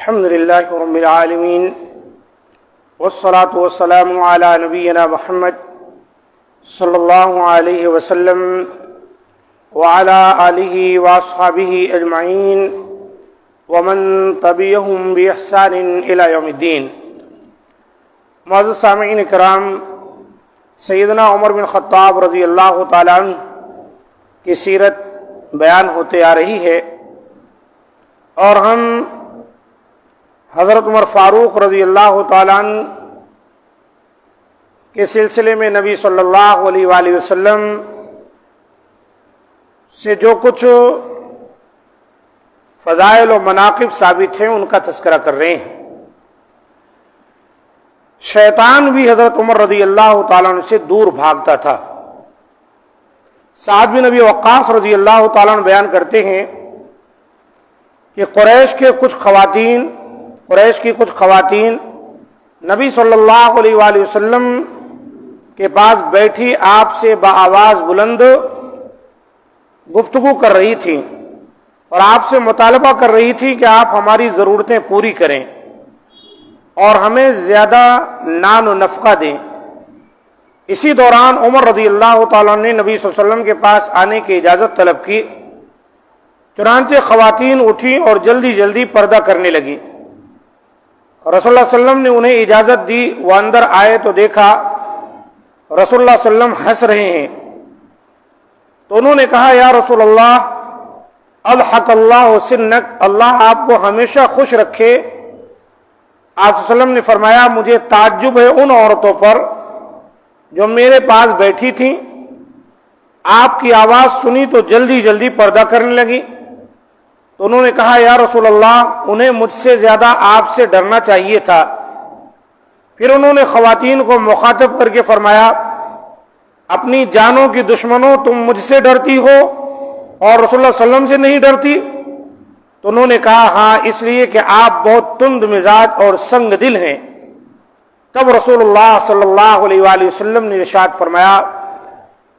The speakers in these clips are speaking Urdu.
الحمد لله رب العالمين والصلاة والسلام على نبينا محمد صلى الله عليه وسلم وعلى آله وأصحابه أجمعين ومن تبعهم بإحسان إلى يوم الدين۔ معزز سامعین کرام، سیدنا عمر بن خطاب رضی اللہ تعالیٰ عنہ کی سیرت بیان ہوتے آ رہی ہے، اور ہم حضرت عمر فاروق رضی اللہ تعالیٰ عنہ کے سلسلے میں نبی صلی اللہ علیہ وآلہ وسلم سے جو کچھ فضائل و مناقب ثابت ہیں ان کا تذکرہ کر رہے ہیں۔ شیطان بھی حضرت عمر رضی اللہ تعالیٰ عنہ سے دور بھاگتا تھا۔ سعد بن ابی وقاص رضی اللہ تعالیٰ عنہ بیان کرتے ہیں کہ قریش کی کچھ خواتین نبی صلی اللہ علیہ وآلہ وسلم کے پاس بیٹھی آپ سے بآواز بلند گفتگو کر رہی تھیں اور آپ سے مطالبہ کر رہی تھی کہ آپ ہماری ضرورتیں پوری کریں اور ہمیں زیادہ نان و نفقہ دیں۔ اسی دوران عمر رضی اللہ تعالیٰ نے نبی صلی اللہ علیہ وسلم کے پاس آنے کی اجازت طلب کی، چنانچہ خواتین اٹھیں اور جلدی جلدی پردہ کرنے لگیں۔ رسول اللہ صلی اللہ علیہ وسلم نے انہیں اجازت دی، وہ اندر آئے تو دیکھا رسول اللہ صلی اللہ علیہ وسلم ہنس رہے ہیں، تو انہوں نے کہا یا رسول اللہ الحق اللہ سنک، اللہ آپ کو ہمیشہ خوش رکھے۔ آپ صلی اللہ علیہ وسلم نے فرمایا مجھے تعجب ہے ان عورتوں پر جو میرے پاس بیٹھی تھیں، آپ کی آواز سنی تو جلدی جلدی پردہ کرنے لگی۔ تو انہوں نے کہا یا رسول اللہ انہیں مجھ سے زیادہ آپ سے ڈرنا چاہیے تھا۔ پھر انہوں نے خواتین کو مخاطب کر کے فرمایا اپنی جانوں کی دشمنوں، تم مجھ سے ڈرتی ہو اور رسول اللہ صلی اللہ علیہ وسلم سے نہیں ڈرتی؟ تو انہوں نے کہا ہاں، اس لیے کہ آپ بہت تند مزاج اور سنگ دل ہیں۔ تب رسول اللہ صلی اللہ علیہ وآلہ وسلم نے ارشاد فرمایا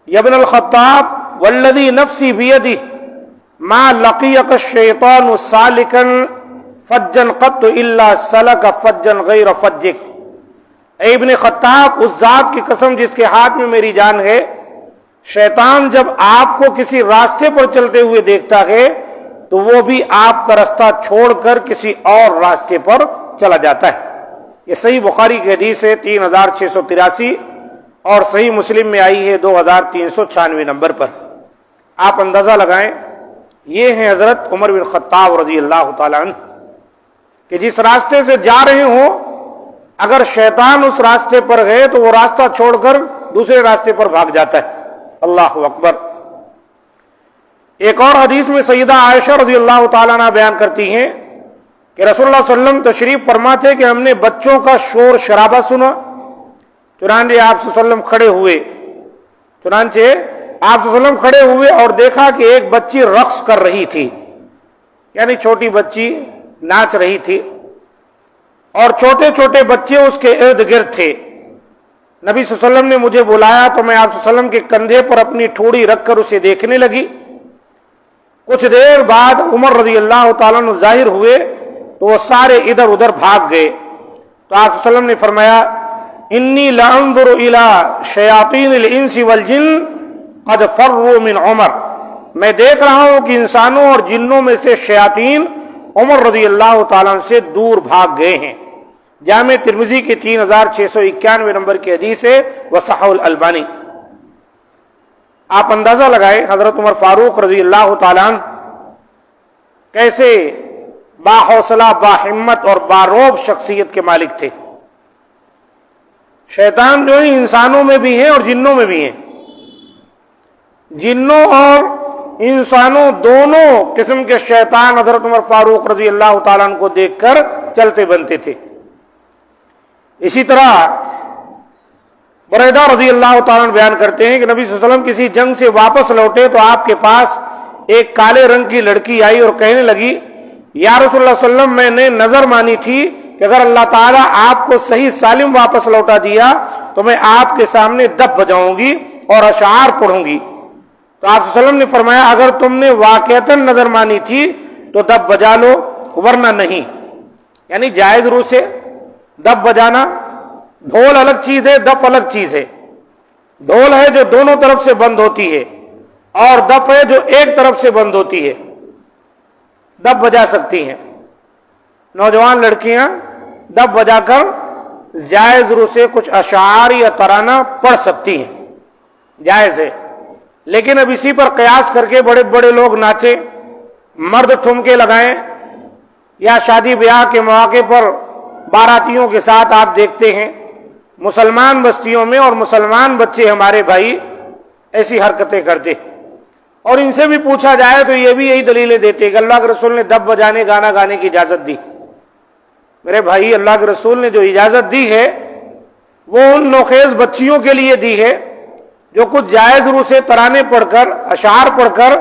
یا ابن الخطاب والذی نفسی بیدہ ما لقیک الشیطان سالکا فجا قط الا سلک فجا غیر فجک۔ اے ابن خطاب، اس ذات کی قسم جس کے ہاتھ میں میری جان ہے، شیطان جب آپ کو کسی راستے پر چلتے ہوئے دیکھتا ہے تو وہ بھی آپ کا راستہ چھوڑ کر کسی اور راستے پر چلا جاتا ہے۔ یہ صحیح بخاری کی حدیث ہے 3683 اور صحیح مسلم میں آئی ہے 2396 نمبر پر۔ آپ اندازہ لگائیں، یہ ہیں حضرت عمر بن خطاب رضی اللہ تعالیٰ عنہ کہ جس راستے سے جا رہے ہوں اگر شیطان اس راستے پر گئے تو وہ راستہ چھوڑ کر دوسرے راستے پر بھاگ جاتا ہے۔ اللہ اکبر۔ ایک اور حدیث میں سیدہ عائشہ رضی اللہ تعالیٰ عنہ بیان کرتی ہیں کہ رسول اللہ صلی اللہ علیہ وسلم تشریف فرما تھے کہ ہم نے بچوں کا شور شرابہ سنا، چنانچہ آپ صلی اللہ علیہ وسلم کھڑے ہوئے اور دیکھا کہ ایک بچی رقص کر رہی تھی، یعنی چھوٹی بچی ناچ رہی تھی، اور چھوٹے چھوٹے بچے اس کے ارد گرد تھے۔ نبی صلی اللہ علیہ وسلم نے مجھے بلایا تو میں آپ صلی اللہ علیہ وسلم کے کندھے پر اپنی ٹھوڑی رکھ کر اسے دیکھنے لگی۔ کچھ دیر بعد عمر رضی اللہ تعالیٰ عنہ ظاہر ہوئے تو وہ سارے ادھر ادھر بھاگ گئے۔ تو آپ صلی اللہ علیہ وسلم نے فرمایا انی لانظر الی شیاطین الانس والجن قد فروا من عمر، میں دیکھ رہا ہوں کہ انسانوں اور جنوں میں سے شیاطین عمر رضی اللہ تعالیٰ عنہ سے دور بھاگ گئے ہیں۔ جامع ترمذی کی 3691 نمبر کی حدیث ہے وصححہ الالبانی۔ آپ اندازہ لگائیں حضرت عمر فاروق رضی اللہ تعالیٰ عنہ کیسے باحوصلہ، باہمت اور باروب شخصیت کے مالک تھے۔ شیطان جو ہے انسانوں میں بھی ہیں اور جنوں میں بھی ہیں، جنوں اور انسانوں دونوں قسم کے شیطان حضرت عمر فاروق رضی اللہ تعالیٰ عنہ کو دیکھ کر چلتے بنتے تھے۔ اسی طرح بریدہ رضی اللہ تعالیٰ عنہ بیان کرتے ہیں کہ نبی صلی اللہ علیہ وسلم کسی جنگ سے واپس لوٹے تو آپ کے پاس ایک کالے رنگ کی لڑکی آئی اور کہنے لگی یا رسول اللہ صلی اللہ علیہ وسلم میں نے نظر مانی تھی کہ اگر اللہ تعالیٰ آپ کو صحیح سالم واپس لوٹا دیا تو میں آپ کے سامنے دف بجاؤں گی اور اشعار پڑھوں گی۔ تو آپ صلی اللہ علیہ وسلم نے فرمایا اگر تم نے واقعتاً نظر مانی تھی تو دف بجا لو ورنہ نہیں۔ یعنی جائز روح سے دف بجانا. ڈھول الگ چیز ہے، دف الگ چیز ہے. ڈھول ہے جو دونوں طرف سے بند ہوتی ہے اور دف ہے جو ایک طرف سے بند ہوتی ہے. دف بجا سکتی ہیں نوجوان لڑکیاں، دف بجا کر جائز روح سے کچھ اشعار یا ترانہ پڑھ سکتی ہیں، جائز ہے. لیکن اب اسی پر قیاس کر کے بڑے بڑے لوگ ناچے، مرد ٹھمکے لگائیں، یا شادی بیاہ کے مواقع پر باراتیوں کے ساتھ آپ دیکھتے ہیں مسلمان بستیوں میں، اور مسلمان بچے ہمارے بھائی ایسی حرکتیں کرتے. اور ان سے بھی پوچھا جائے تو یہ بھی یہی دلیلیں دیتے کہ اللہ کے رسول نے دف بجانے گانا گانے کی اجازت دی. میرے بھائی، اللہ کے رسول نے جو اجازت دی ہے وہ ان نوخیز بچیوں کے لیے دی ہے جو کچھ جائز روح سے ترانے پڑھ کر، اشعار پڑھ کر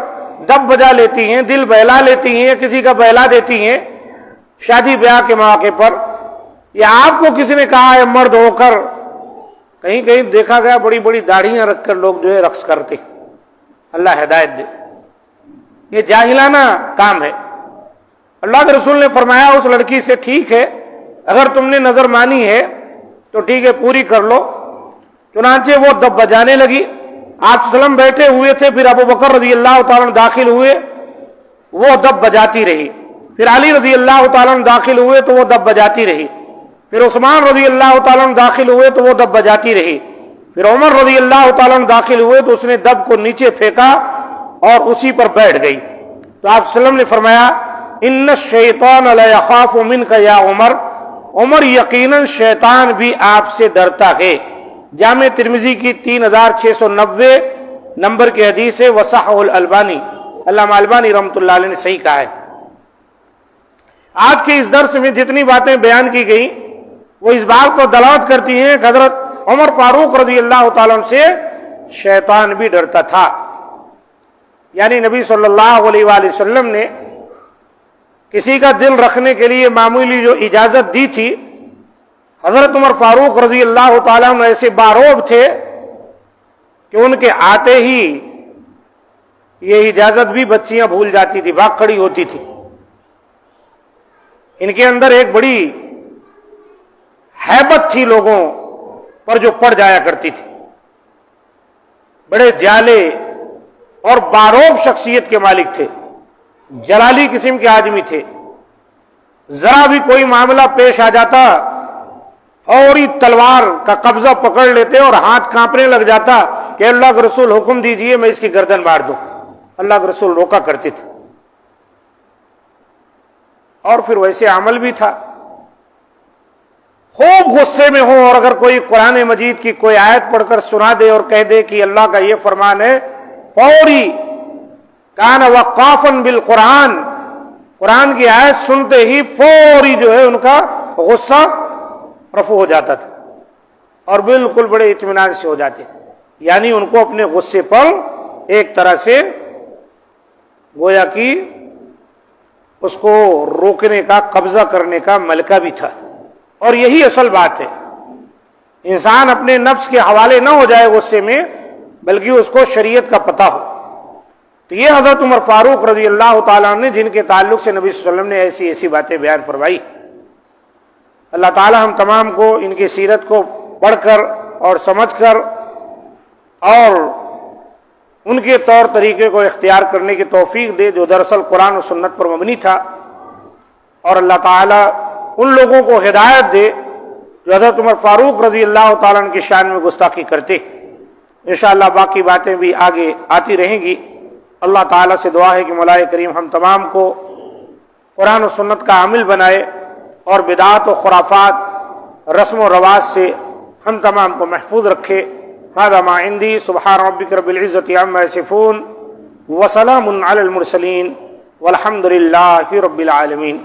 دف بجا لیتی ہیں، دل بہلا لیتی ہیں، کسی کا بہلا دیتی ہیں شادی بیاہ کے مواقع پر. یا آپ کو کسی نے کہا ہے مرد ہو کر، کہیں کہیں دیکھا گیا بڑی بڑی داڑھیاں رکھ کر لوگ جو ہے رقص کرتے. اللہ ہدایت دے، یہ جاہلانہ کام ہے. اللہ کے رسول نے فرمایا اس لڑکی سے ٹھیک ہے اگر تم نے نظر مانی ہے تو ٹھیک ہے پوری کر لو. چنانچہ وہ دف بجانے لگی. آپ صلی اللہ علیہ وسلم بیٹھے ہوئے تھے، پھر ابو بکر رضی اللہ تعالیٰ عنہ داخل ہوئے، وہ دف بجاتی رہی. پھر علی رضی اللہ تعالیٰ عنہ داخل ہوئے تو وہ دف بجاتی رہی. پھر عثمان رضی اللہ تعالیٰ عنہ داخل ہوئے تو وہ دف بجاتی رہی. پھر عمر رضی اللہ تعالیٰ عنہ داخل ہوئے تو اس نے دف کو نیچے پھینکا اور اسی پر بیٹھ گئی. تو آپ صلی اللہ علیہ وسلم نے فرمایا ان الشیطان لیخاف منک یا عمر، عمر یقیناً شیطان بھی آپ سے ڈرتا ہے. جامع ترمذی کی 3690 نمبر کی حدیث ہے، وصححہ الالبانی، علامہ البانی رحمۃ اللہ علیہ نے صحیح کہا ہے. آج کے اس درس میں جتنی باتیں بیان کی گئی وہ اس بات کو دلالت کرتی ہیں کہ حضرت عمر فاروق رضی اللہ تعالیٰ عنہ سے شیطان بھی ڈرتا تھا. یعنی نبی صلی اللہ علیہ وآلہ وسلم نے کسی کا دل رکھنے کے لیے معمولی جو اجازت دی تھی، حضرت عمر فاروق رضی اللہ تعالیٰ عنہ ایسے باروب تھے کہ ان کے آتے ہی یہ اجازت بھی بچیاں بھول جاتی تھی، بھاگ کھڑی ہوتی تھی. ان کے اندر ایک بڑی ہیبت تھی لوگوں پر جو پڑ جایا کرتی تھی. بڑے جالے اور باروب شخصیت کے مالک تھے، جلالی قسم کے آدمی تھے. ذرا بھی کوئی معاملہ پیش آ جاتا فوری تلوار کا قبضہ پکڑ لیتے اور ہاتھ کانپنے لگ جاتا کہ اللہ کے رسول حکم دیجئے میں اس کی گردن مار دوں. اللہ کے رسول روکا کرتے تھے. اور پھر ویسے عمل بھی تھا. خوب غصے میں ہو اور اگر کوئی قرآن مجید کی کوئی آیت پڑھ کر سنا دے اور کہہ دے کہ اللہ کا یہ فرمان ہے، فوری کان وقافا بالقرآن، قرآن کی آیت سنتے ہی فوری جو ہے ان کا غصہ رفع ہو جاتا تھا اور بالکل بڑے اطمینان سے ہو جاتے. یعنی ان کو اپنے غصے پر ایک طرح سے گویا کہ اس کو روکنے کا، قبضہ کرنے کا ملکہ بھی تھا. اور یہی اصل بات ہے، انسان اپنے نفس کے حوالے نہ ہو جائے غصے میں، بلکہ اس کو شریعت کا پتہ ہو. تو یہ حضرت عمر فاروق رضی اللہ تعالیٰ عنہ نے جن کے تعلق سے نبی صلی اللہ علیہ وسلم نے ایسی ایسی باتیں بیان فرمائی. اللہ تعالیٰ ہم تمام کو ان کی سیرت کو پڑھ کر اور سمجھ کر اور ان کے طور طریقے کو اختیار کرنے کی توفیق دے جو دراصل قرآن و سنت پر مبنی تھا. اور اللہ تعالیٰ ان لوگوں کو ہدایت دے جو حضرت عمر فاروق رضی اللہ تعالیٰ عنہ کی شان میں گستاخی کرتے. انشاءاللہ باقی باتیں بھی آگے آتی رہیں گی. اللہ تعالیٰ سے دعا ہے کہ مولا کریم ہم تمام کو قرآن و سنت کا عامل بنائے اور بدعات و خرافات، رسم و رواج سے ہم تمام کو محفوظ رکھے. هذا ما عندي سبحان ربك رب العزة عما يصفون وسلام على المرسلين والحمد لله رب العالمين.